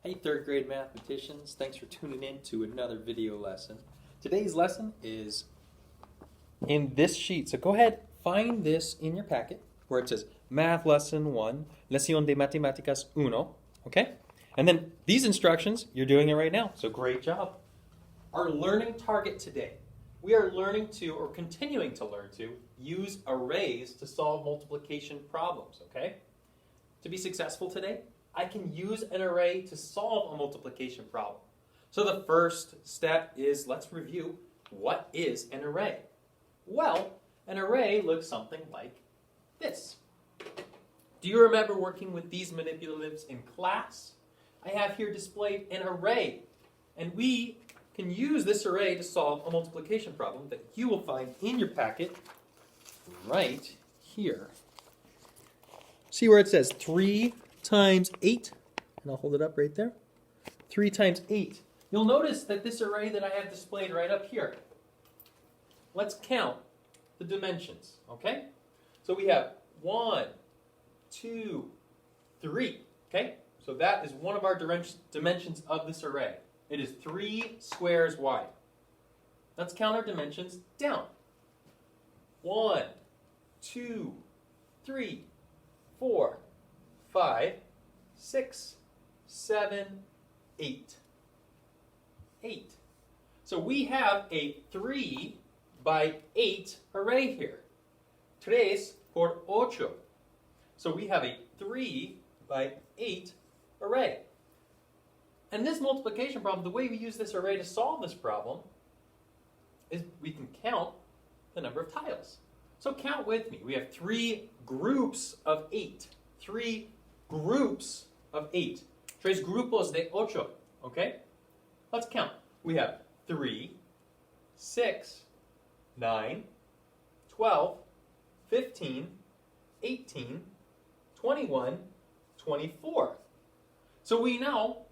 Hey third grade mathematicians, thanks for tuning in to another video lesson. Today's lesson is in this sheet, so go ahead, find this in your packet where it says Math Lesson 1, Lección de Matemáticas 1, okay? And then these instructions, you're doing it right now, so great job. Our learning target today, we are learning to, or continuing to learn to, use arrays to solve multiplication problems, okay? To be successful today, I can use an array to solve a multiplication problem. So the first step is, let's review, what is an array? Well, an array looks something like this. Do you remember working with these manipulatives in class? I have here displayed an array, and we can use this array to solve a multiplication problem that you will find in your packet right here. See where it says 3 times 8, and I'll hold it up right there. 3 times 8. You'll notice that this array that I have displayed right up here, let's count the dimensions, okay? So we have 1, 2, 3, okay? So that is one of our dimensions of this array. It is 3 squares wide. Let's count our dimensions down. 1, 2, 3, 4, 5, 6, 7, 8. 8. So we have a 3 by 8 array here. 3 por 8. So we have a 3 by 8 array. And this multiplication problem, the way we use this array to solve this problem is we can count the number of tiles. So count with me. We have 3 groups of 8. 3 groups of 8. 3 grupos de 8. Okay? Let's count. We have 3, 6, 9, 12, 15, 18, 21, 24. So we know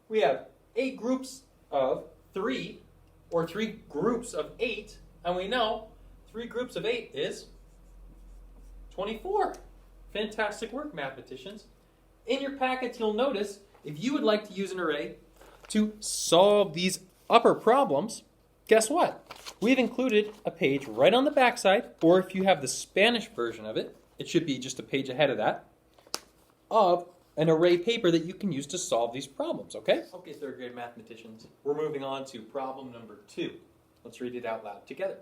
we have 8 groups of 3, or 3 groups of 8, and we know 3 groups of 8 is 24. Fantastic work, mathematicians. In your packets, you'll notice if you would like to use an array to solve these upper problems, guess what? We've included a page right on the backside, or if you have the Spanish version of it, it should be just a page ahead of that, of an array paper that you can use to solve these problems, okay? Okay, third grade mathematicians, we're moving on to problem number 2. Let's read it out loud together.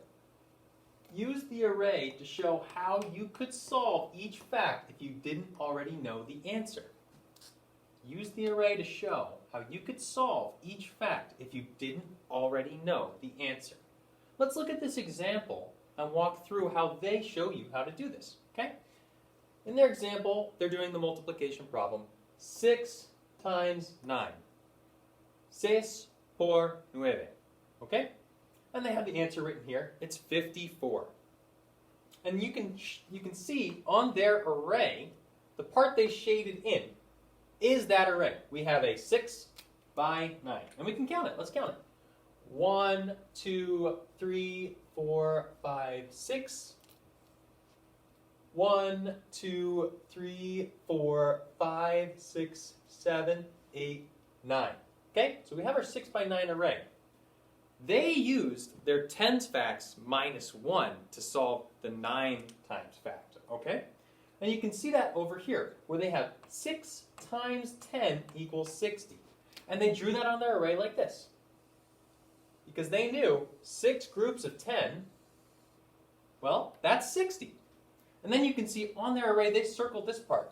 Use the array to show how you could solve each fact if you didn't already know the answer. Use the array to show how you could solve each fact if you didn't already know the answer. Let's look at this example and walk through how they show you how to do this, okay? In their example, they're doing the multiplication problem. 6 times 9. 6 por 9. Okay? And they have the answer written here. It's 54. And you can see on their array, the part they shaded in is that array. We have a 6 by 9. And we can count it. Let's count it. 1, 2, 3, 4, 5, 6. 1, 2, 3, 4, 5, 6, 7, 8, 9. Okay, so we have our 6 by 9 array. They used their tens facts minus 1 to solve the 9 times fact. Okay? And you can see that over here, where they have 6 times 10 equals 60. And they drew that on their array like this. Because they knew 6 groups of 10, well, that's 60. And then you can see on their array, they circled this part.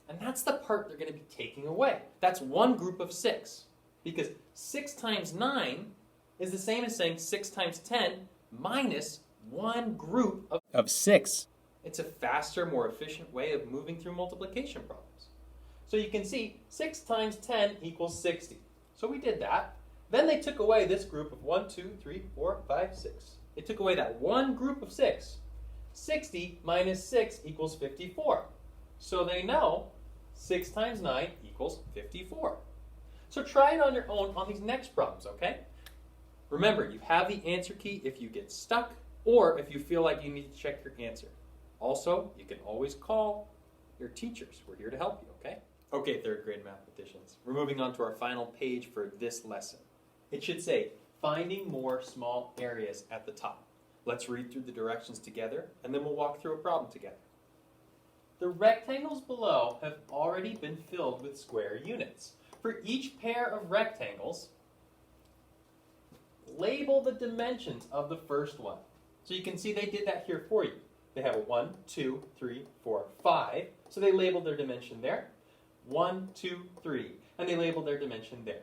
And that's the part they're going to be taking away. That's one group of 6. Because 6 times 9 is the same as saying 6 times 10 minus one group of 6. It's a faster, more efficient way of moving through multiplication problems. So you can see 6 times 10 equals 60. So we did that. Then they took away this group of 1, 2, 3, 4, 5, 6. They took away that one group of 6. 60 minus 6 equals 54. So they know 6 times 9 equals 54. So try it on your own on these next problems, okay? Remember, you have the answer key if you get stuck or if you feel like you need to check your answer. Also, you can always call your teachers. We're here to help you, okay? Okay, third grade mathematicians, we're moving on to our final page for this lesson. It should say, finding more small areas at the top. Let's read through the directions together, and then we'll walk through a problem together. The rectangles below have already been filled with square units. For each pair of rectangles, label the dimensions of the first one. So you can see they did that here for you. They have a 1, 2, 3, 4, 5. So they labeled their dimension there. 1, 2, 3. And they labeled their dimension there.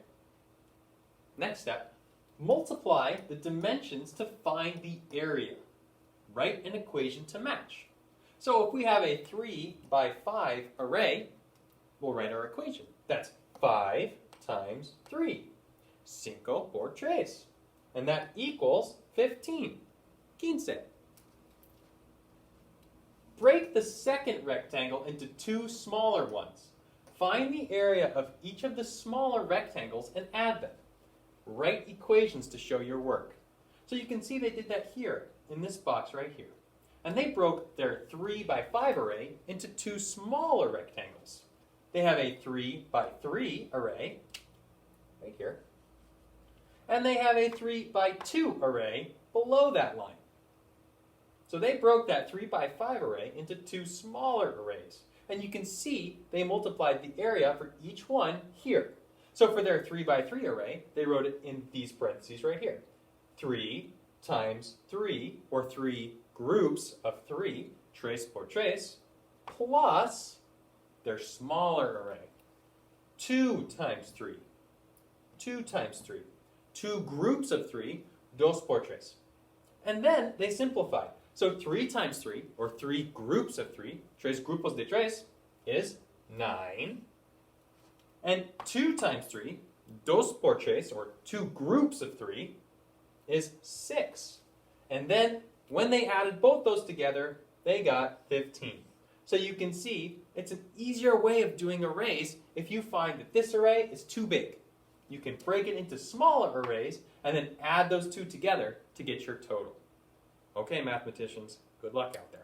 Next step, multiply the dimensions to find the area. Write an equation to match. So if we have a 3 by 5 array, we'll write our equation. That's 5 times 3. 5 por 3. And that equals 15. 15. Break the second rectangle into two smaller ones. Find the area of each of the smaller rectangles and add them. Write equations to show your work. So you can see they did that here, in this box right here. And they broke their 3 by 5 array into two smaller rectangles. They have a 3 by 3 array, right here. And they have a 3 by 2 array below that line. So they broke that 3 by 5 array into two smaller arrays. And you can see they multiplied the area for each one here. So for their 3 by 3 array, they wrote it in these parentheses right here. 3 times 3, or 3 groups of 3, 3 por 3, plus their smaller array. 2 times 3, 2 times 3, 2 groups of 3, 2 por 3. And then they simplified. So 3 times 3, or 3 groups of 3, 3 grupos de 3, is 9. And 2 times 3, 2 por 3, or 2 groups of 3, is 6. And then, when they added both those together, they got 15. So you can see, it's an easier way of doing arrays if you find that this array is too big. You can break it into smaller arrays, and then add those two together to get your total. Okay, mathematicians, good luck out there.